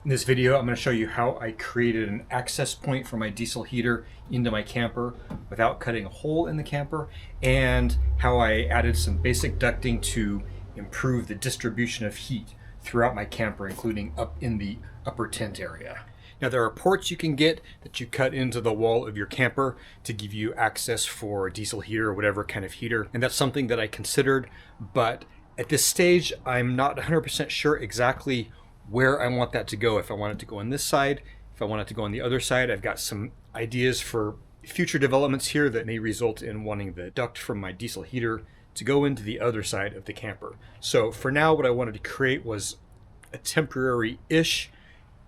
In this video, I'm going to show you how I created an access point for my diesel heater into my camper without cutting a hole in the camper, and how I added some basic ducting to improve the distribution of heat throughout my camper, including up in the upper tent area. Now, there are ports you can get that you cut into the wall of your camper to give you access for a diesel heater or whatever kind of heater, and that's something that I considered, but at this stage, I'm not 100% sure exactly where I want that to go. If I want it to go on this side, if I want it to go on the other side. I've got some ideas for future developments here that may result in wanting the duct from my diesel heater to go into the other side of the camper. So for now, what I wanted to create was a temporary-ish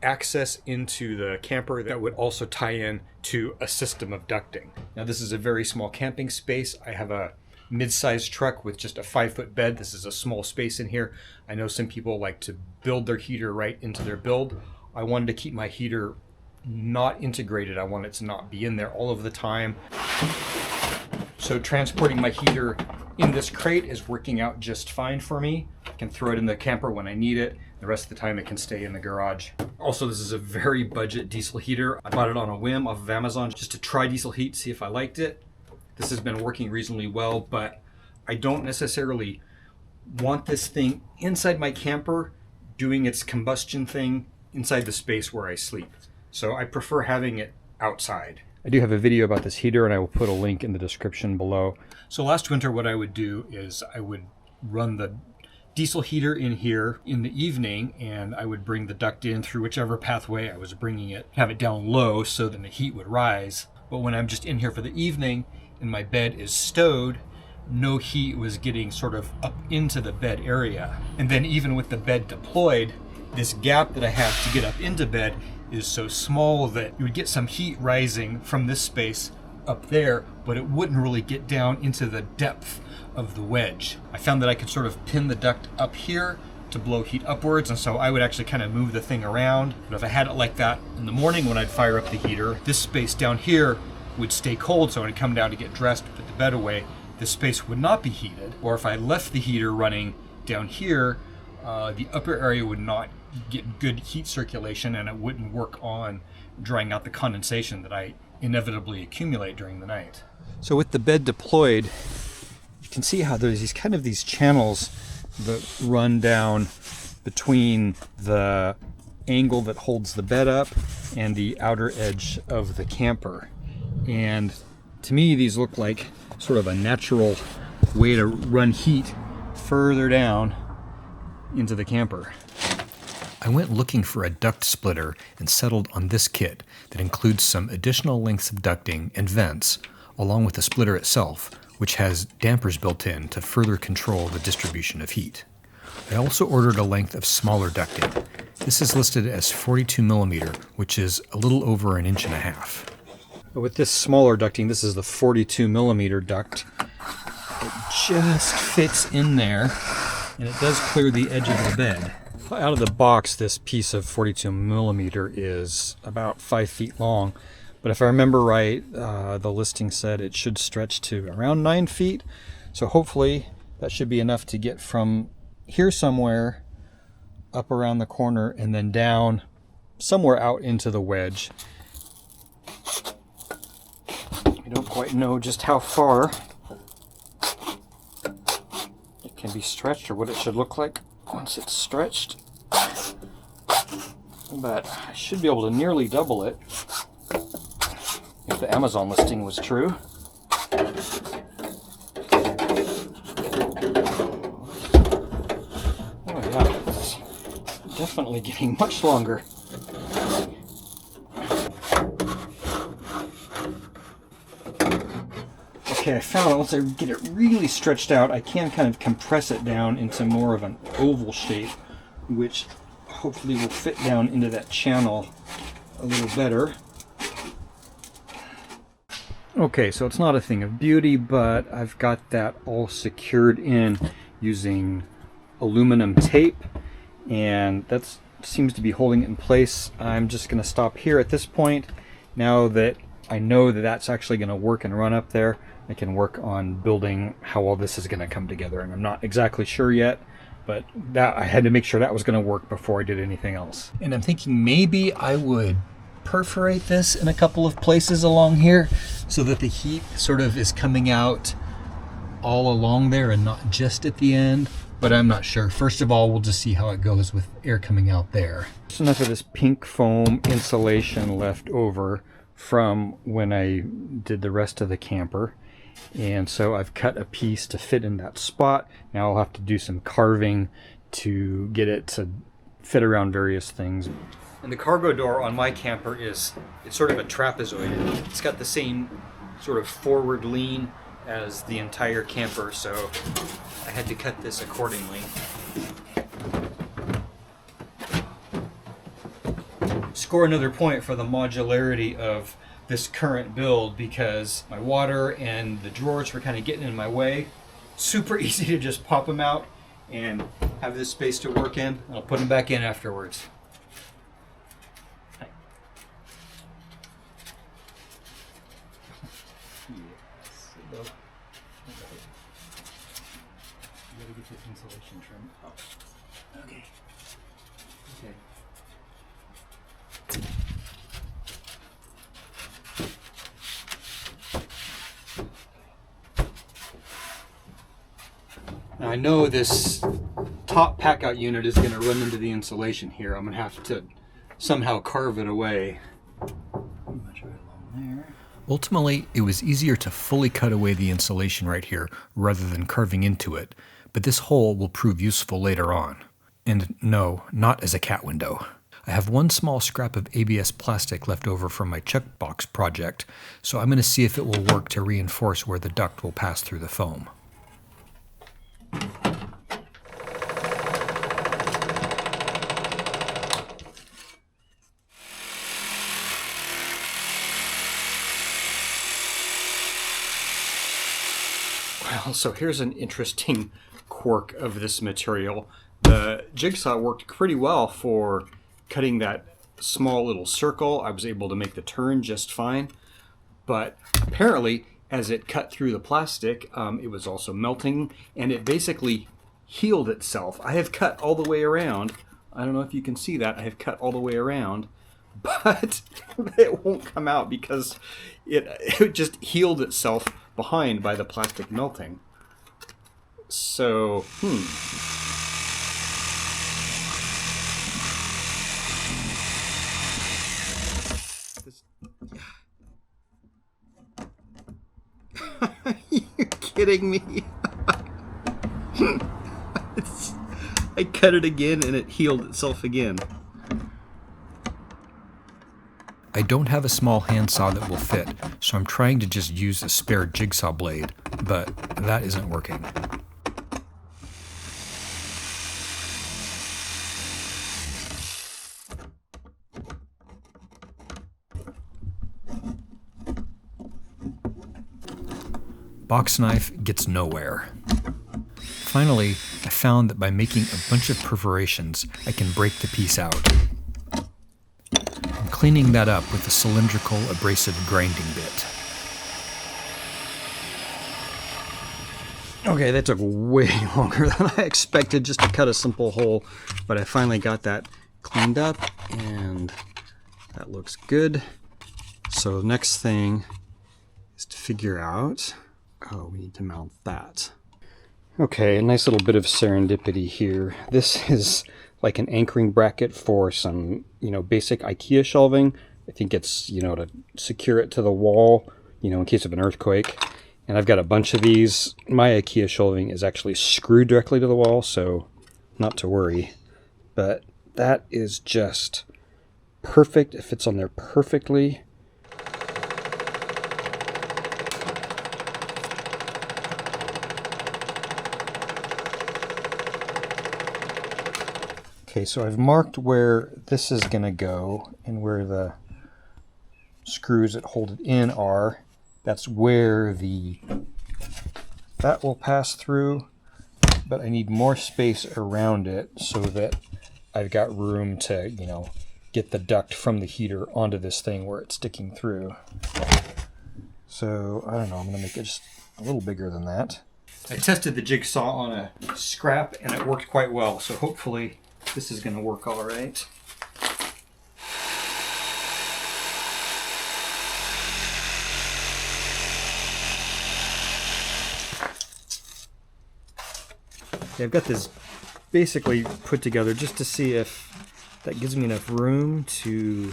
access into the camper that would also tie in to a system of ducting. Now, this is a very small camping space. I have a mid-sized truck with just a 5-foot bed. This is a small space in here. I know some people like to build their heater right into their build. I wanted to keep my heater not integrated. I want it to not be in there all of the time. So transporting my heater in this crate is working out just fine for me. I can throw it in the camper when I need it. The rest of the time it can stay in the garage. Also, this is a very budget diesel heater. I bought it on a whim off of Amazon just to try diesel heat, see if I liked it. This has been working reasonably well, but I don't necessarily want this thing inside my camper doing its combustion thing inside the space where I sleep. So I prefer having it outside. I do have a video about this heater, and I will put a link in the description below. So last winter, what I would do is I would run the diesel heater in here in the evening, and I would bring the duct in through whichever pathway I was bringing it, have it down low so that the heat would rise. But when I'm just in here for the evening and my bed is stowed, no heat was getting sort of up into the bed area. And then even with the bed deployed, this gap that I have to get up into bed is so small that you would get some heat rising from this space up there, but it wouldn't really get down into the depth of the wedge. I found that I could sort of pin the duct up here to blow heat upwards, and so I would actually kind of move the thing around. But if I had it like that in the morning when I'd fire up the heater, this space down here would stay cold, so when I come down to get dressed, put the bed away, this space would not be heated. Or if I left the heater running down here, the upper area would not get good heat circulation, and it wouldn't work on drying out the condensation that I inevitably accumulate during the night. So with the bed deployed, you can see how there's these channels that run down between the angle that holds the bed up and the outer edge of the camper. And to me, these look like sort of a natural way to run heat further down into the camper. I went looking for a duct splitter and settled on this kit that includes some additional lengths of ducting and vents, along with the splitter itself, which has dampers built in to further control the distribution of heat. I also ordered a length of smaller ducting. This is listed as 42 millimeter, which is a little over 1.5 inches. With this smaller ducting, this is the 42 millimeter duct, it just fits in there, and it does clear the edge of the bed. Out of the box, this piece of 42 millimeter is about 5 feet long, but if I remember right, the listing said it should stretch to around 9 feet, so hopefully that should be enough to get from here somewhere up around the corner and then down somewhere out into the wedge. I don't quite know just how far it can be stretched or what it should look like once it's stretched, but I should be able to nearly double it if the Amazon listing was true. Oh yeah, it's definitely getting much longer. Okay, I found once I get it really stretched out, I can kind of compress it down into more of an oval shape, which hopefully will fit down into that channel a little better. Okay, so it's not a thing of beauty, but I've got that all secured in using aluminum tape, and that seems to be holding it in place. I'm just going to stop here at this point. Now that I know that that's actually going to work and run up there, I can work on building how all this is going to come together, and I'm not exactly sure yet. but that I had to make sure that was going to work before I did anything else. And I'm thinking maybe I would perforate this in a couple of places along here so that the heat sort of is coming out all along there and not just at the end, but I'm not sure. First of all, we'll just see how it goes with air coming out there. There's enough of this pink foam insulation left over from when I did the rest of the camper, and so I've cut a piece to fit in that spot. Now I'll have to do some carving to get it to fit around various things. And the cargo door on my camper it's sort of a trapezoid. It's got the same sort of forward lean as the entire camper, so I had to cut this accordingly. Score another point for the modularity of this current build, because my water and the drawers were kind of getting in my way. Super easy to just pop them out and have this space to work in. I'll put them back in afterwards. Insulation trim. Oh. Okay. Now I know this top pack-out unit is going to run into the insulation here. I'm going to have to somehow carve it away. Ultimately, it was easier to fully cut away the insulation right here rather than carving into it, but this hole will prove useful later on. And no, not as a cat window. I have one small scrap of ABS plastic left over from my checkbox project, so I'm going to see if it will work to reinforce where the duct will pass through the foam. Well, so here's an interesting quirk of this material. The jigsaw worked pretty well for cutting that small little circle. I was able to make the turn just fine, but apparently as it cut through the plastic, it was also melting, and it basically healed itself. I have cut all the way around. I don't know if you can see that. I have cut all the way around, but it won't come out because it just healed itself behind by the plastic melting. So, Are you kidding me? I cut it again and it healed itself again. I don't have a small handsaw that will fit, so I'm trying to just use a spare jigsaw blade, but that isn't working. Box knife gets nowhere. Finally, I found that by making a bunch of perforations, I can break the piece out. I'm cleaning that up with a cylindrical abrasive grinding bit. Okay, that took way longer than I expected just to cut a simple hole, but I finally got that cleaned up and that looks good. So the next thing is to figure out, we need to mount that. Okay, a nice little bit of serendipity here. This is like an anchoring bracket for some, basic IKEA shelving. I think it's, to secure it to the wall, in case of an earthquake. And I've got a bunch of these. My IKEA shelving is actually screwed directly to the wall, so not to worry. But that is just perfect. It fits on there perfectly. Okay, so I've marked where this is going to go and where the screws that hold it in are. That's where that will pass through, but I need more space around it so that I've got room to, get the duct from the heater onto this thing where it's sticking through. So, I don't know, I'm going to make it just a little bigger than that. I tested the jigsaw on a scrap and it worked quite well, so hopefully this is going to work all right. Okay, I've got this basically put together just to see if that gives me enough room to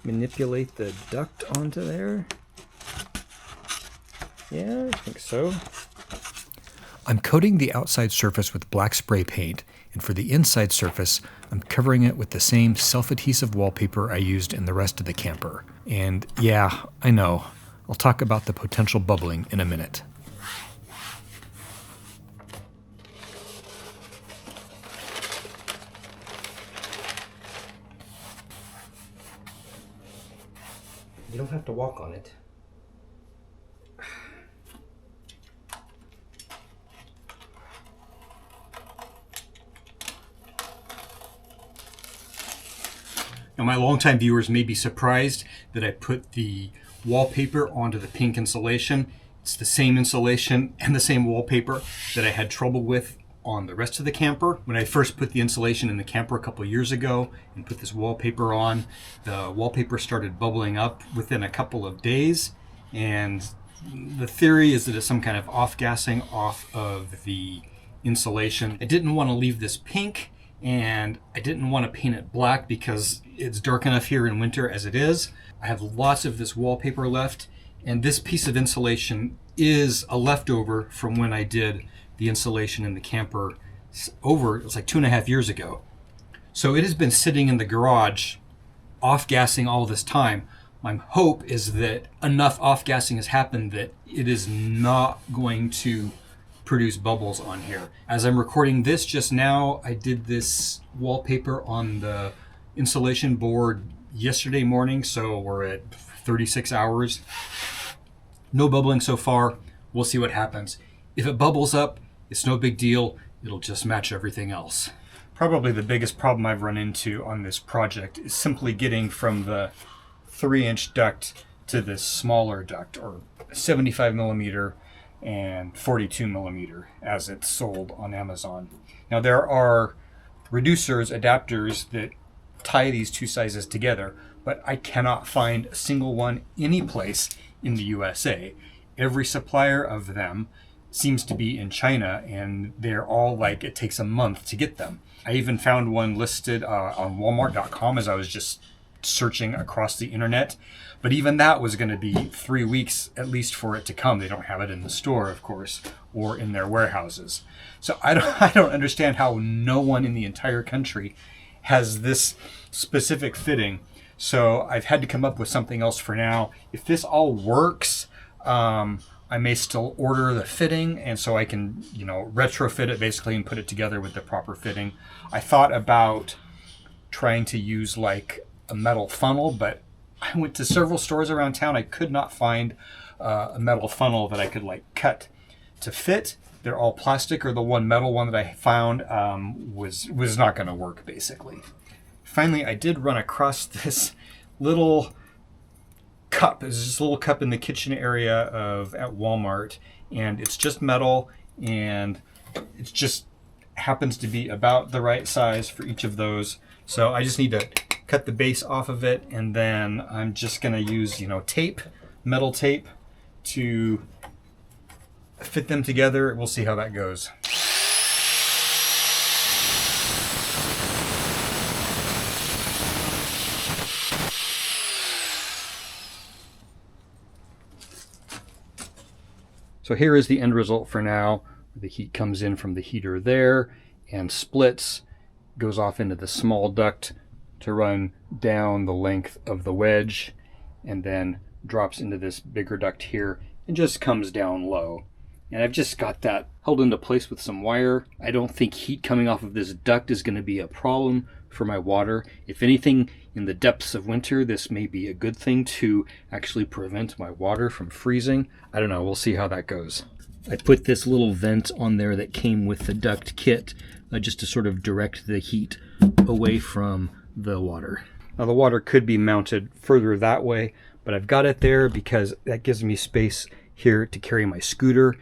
manipulate the duct onto there. Yeah, I think so. I'm coating the outside surface with black spray paint, and for the inside surface, I'm covering it with the same self-adhesive wallpaper I used in the rest of the camper. And yeah, I know. I'll talk about the potential bubbling in a minute. You don't have to walk on it. Now, my longtime viewers may be surprised that I put the wallpaper onto the pink insulation. It's the same insulation and the same wallpaper that I had trouble with on the rest of the camper. When I first put the insulation in the camper a couple years ago and put this wallpaper on, the wallpaper started bubbling up within a couple of days, and the theory is that it's some kind of off-gassing off of the insulation. I didn't want to leave this pink, and I didn't want to paint it black because it's dark enough here in winter as it is. I have lots of this wallpaper left, and this piece of insulation is a leftover from when I did the insulation in the camper over, it was like 2.5 years ago. So it has been sitting in the garage off-gassing all this time. My hope is that enough off-gassing has happened that it is not going to produce bubbles on here. As I'm recording this just now, I did this wallpaper on the insulation board yesterday morning, so we're at 36 hours. No bubbling so far. We'll see what happens. If it bubbles up, it's no big deal. It'll just match everything else. Probably the biggest problem I've run into on this project is simply getting from the 3-inch duct to this smaller duct, or 75 millimeter and 42 millimeter as it's sold on Amazon. Now, there are reducers, adapters that tie these two sizes together, but I cannot find a single one any place in the USA. Every supplier of them seems to be in China, and they're all like, it takes a month to get them. I even found one listed on Walmart.com as I was just searching across the internet, but even that was going to be 3 weeks at least for it to come. They don't have it in the store, of course, or in their warehouses. So I don't understand how no one in the entire country has this specific fitting. So I've had to come up with something else for now. If this all works, I may still order the fitting, and so I can, retrofit it basically and put it together with the proper fitting. I thought about trying to use like a metal funnel, but I went to several stores around town. I could not find a metal funnel that I could like cut to fit. They're all plastic, or the one metal one that I found was not going to work basically. Finally, I did run across this little cup. It's just a little cup in the kitchen area at Walmart, and it's just metal, and it just happens to be about the right size for each of those. So I just need to cut the base off of it, and then I'm just going to use tape, metal tape, to fit them together. We'll see how that goes. So here is the end result for now. The heat comes in from the heater there and splits, goes off into the small duct to run down the length of the wedge, and then drops into this bigger duct here and just comes down low. And I've just got that held into place with some wire. I don't think heat coming off of this duct is going to be a problem for my water. If anything, in the depths of winter, this may be a good thing to actually prevent my water from freezing. I don't know, we'll see how that goes. I put this little vent on there that came with the duct kit just to sort of direct the heat away from the water. Now, the water could be mounted further that way, but I've got it there because that gives me space here to carry my scooter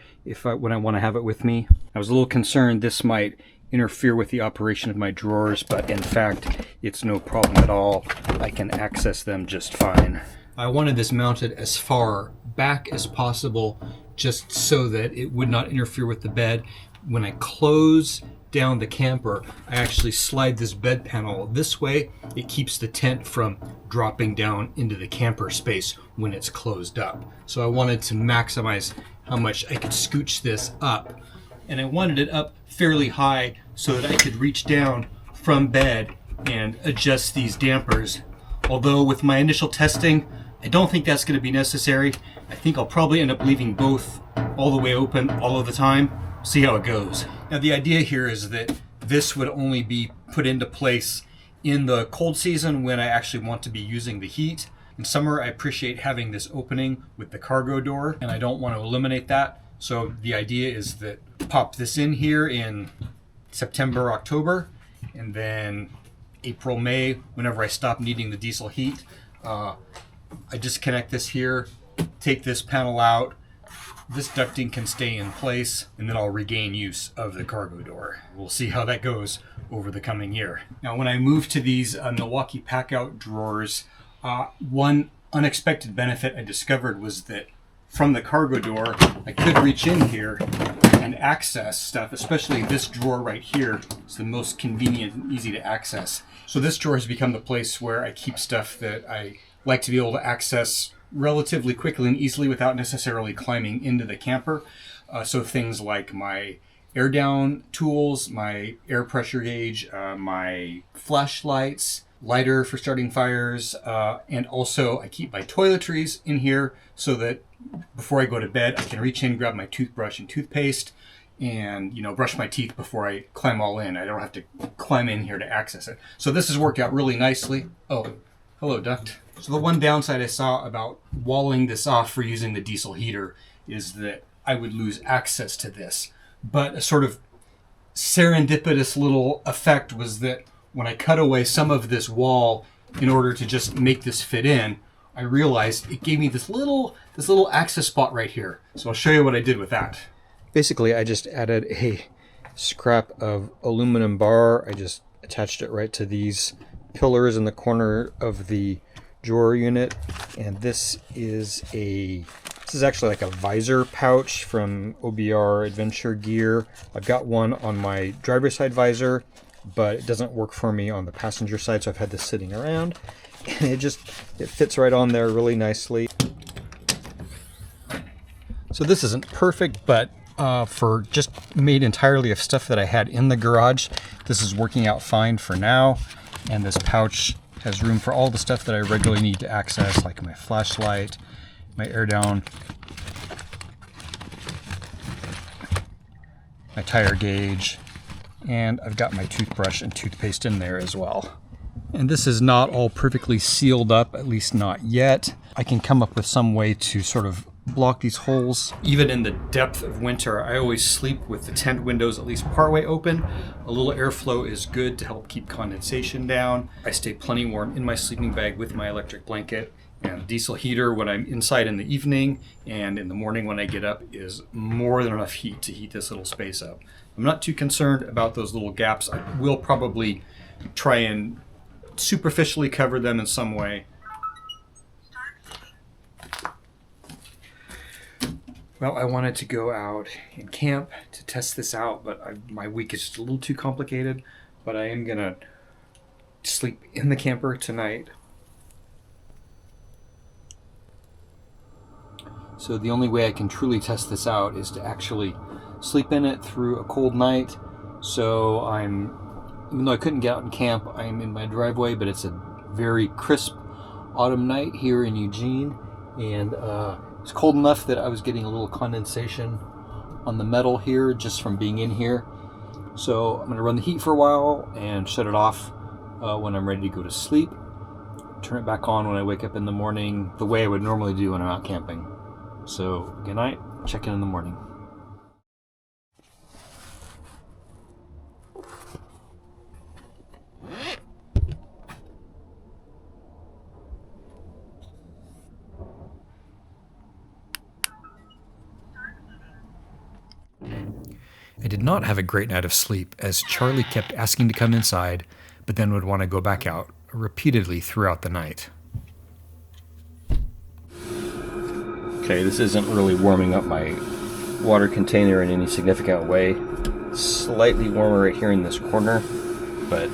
when I want to have it with me. I was a little concerned this might interfere with the operation of my drawers, but in fact, it's no problem at all. I can access them just fine. I wanted this mounted as far back as possible just so that it would not interfere with the bed. When I close down the camper, I actually slide this bed panel this way. It keeps the tent from dropping down into the camper space when it's closed up. So I wanted to maximize how much I could scooch this up. And I wanted it up fairly high so that I could reach down from bed and adjust these dampers. Although with my initial testing, I don't think that's going to be necessary. I think I'll probably end up leaving both all the way open all of the time. See how it goes. Now the idea here is that this would only be put into place in the cold season when I actually want to be using the heat. In summer, I appreciate having this opening with the cargo door, and I don't want to eliminate that. So the idea is that pop this in here in September, October, and then April, May, whenever I stop needing the diesel heat, I just connect this here, take this panel out. This ducting can stay in place, and then I'll regain use of the cargo door. We'll see how that goes over the coming year. Now, when I moved to these Milwaukee pack-out drawers, one unexpected benefit I discovered was that from the cargo door, I could reach in here and access stuff, especially this drawer right here. It's the most convenient and easy to access. So this drawer has become the place where I keep stuff that I like to be able to access relatively quickly and easily without necessarily climbing into the camper. So things like my air down tools, my air pressure gauge, my flashlights, lighter for starting fires, and also I keep my toiletries in here so that before I go to bed, I can reach in, grab my toothbrush and toothpaste, and brush my teeth before I climb all in. I don't have to climb in here to access it. So this has worked out really nicely. Oh, hello, Duct. So the one downside I saw about walling this off for using the diesel heater is that I would lose access to this. But a sort of serendipitous little effect was that when I cut away some of this wall in order to just make this fit in, I realized it gave me this little access spot right here. So I'll show you what I did with that. Basically, I just added a scrap of aluminum bar. I just attached it right to these pillars in the corner of the drawer unit, and this is actually like a visor pouch from OBR Adventure Gear. I've got one on my driver's side visor, but it doesn't work for me on the passenger side, so I've had this sitting around, and it fits right on there really nicely. So this isn't perfect, but for just made entirely of stuff that I had in the garage, this is working out fine for now. And this pouch has room for all the stuff that I regularly need to access, like my flashlight, my air down, my tire gauge, and I've got my toothbrush and toothpaste in there as well. And this is not all perfectly sealed up, at least not yet. I can come up with some way to sort of block these holes. Even in the depth of winter, I always sleep with the tent windows at least partway open. A little airflow is good to help keep condensation down. I stay plenty warm in my sleeping bag with my electric blanket, and diesel heater when I'm inside in the evening and in the morning when I get up is more than enough heat to heat this little space up. I'm not too concerned about those little gaps. I will probably try and superficially cover them in some way. Well, I wanted to go out and camp to test this out, but my week is just a little too complicated. But I am gonna sleep in the camper tonight. So the only way I can truly test this out is to actually sleep in it through a cold night. So even though I couldn't get out and camp, I'm in my driveway, but it's a very crisp autumn night here in Eugene, and it's cold enough that I was getting a little condensation on the metal here just from being in here. So I'm going to run the heat for a while and shut it off when I'm ready to go to sleep. Turn it back on when I wake up in the morning, the way I would normally do when I'm out camping. So good night, check in the morning. did not have a great night of sleep as Charlie kept asking to come inside, but then would want to go back out repeatedly throughout the night. Okay, this isn't really warming up my water container in any significant way. Slightly warmer right here in this corner, but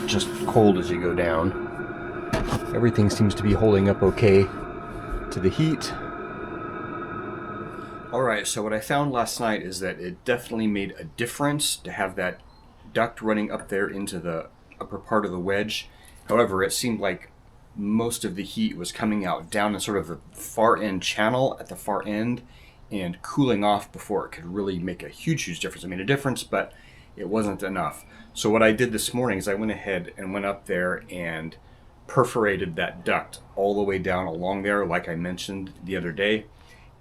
just cold as you go down. Everything seems to be holding up okay to the heat. Alright, so what I found last night is that it definitely made a difference to have that duct running up there into the upper part of the wedge. However, it seemed like most of the heat was coming out down in sort of the far end channel at the far end and cooling off before it could really make a huge difference. It made a difference, but it wasn't enough. So what I did this morning is I went ahead and went up there and perforated that duct all the way down along there like I mentioned the other day,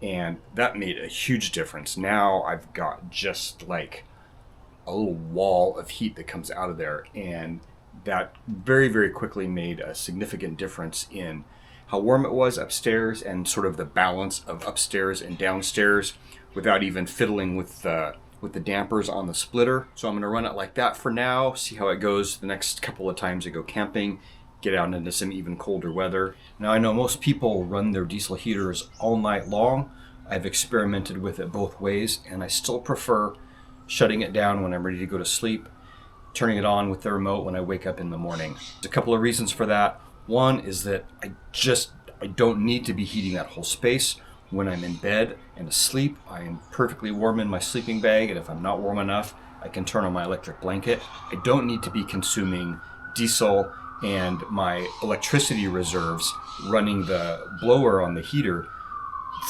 and that made a huge difference. Now I've got just like a little wall of heat that comes out of there, and that very quickly made a significant difference in how warm it was upstairs and sort of the balance of upstairs and downstairs without even fiddling with the dampers on the splitter. So I'm going to run it like that for now, see how it goes the next couple of times I go camping, get out into some even colder weather. Now I know most people run their diesel heaters all night long. I've experimented with it both ways, and I still prefer shutting it down when I'm ready to go to sleep, turning it on with the remote when I wake up in the morning. There's a couple of reasons for that. One is that I don't need to be heating that whole space. When I'm in bed and asleep, I am perfectly warm in my sleeping bag, and if I'm not warm enough, I can turn on my electric blanket. I don't need to be consuming diesel and my electricity reserves running the blower on the heater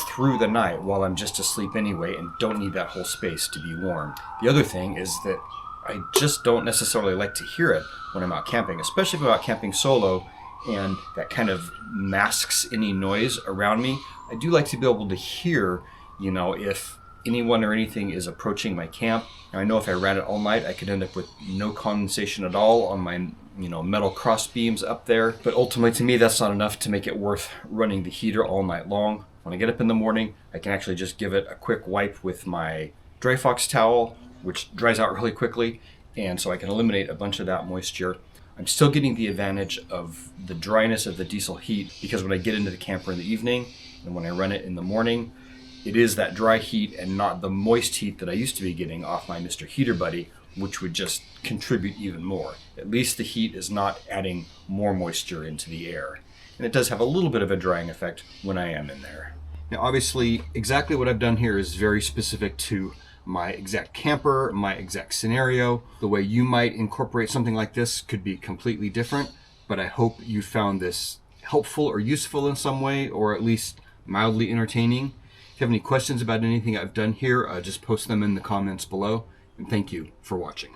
through the night while I'm just asleep anyway, and don't need that whole space to be warm. The other thing is that I just don't necessarily like to hear it when I'm out camping, especially if I'm out camping solo and that kind of masks any noise around me. I do like to be able to hear, if anyone or anything is approaching my camp. Now, I know if I ran it all night, I could end up with no condensation at all on my metal cross beams up there. But ultimately, to me, that's not enough to make it worth running the heater all night long. When I get up in the morning, I can actually just give it a quick wipe with my DryFox towel, which dries out really quickly, and so I can eliminate a bunch of that moisture. I'm still getting the advantage of the dryness of the diesel heat, because when I get into the camper in the evening and when I run it in the morning, it is that dry heat and not the moist heat that I used to be getting off my Mr. Heater Buddy, which would just contribute even more. At least the heat is not adding more moisture into the air. And it does have a little bit of a drying effect when I am in there. Now, obviously, exactly what I've done here is very specific to my exact camper, my exact scenario. The way you might incorporate something like this could be completely different, but I hope you found this helpful or useful in some way, or at least mildly entertaining. If you have any questions about anything I've done here, just post them in the comments below, and thank you for watching.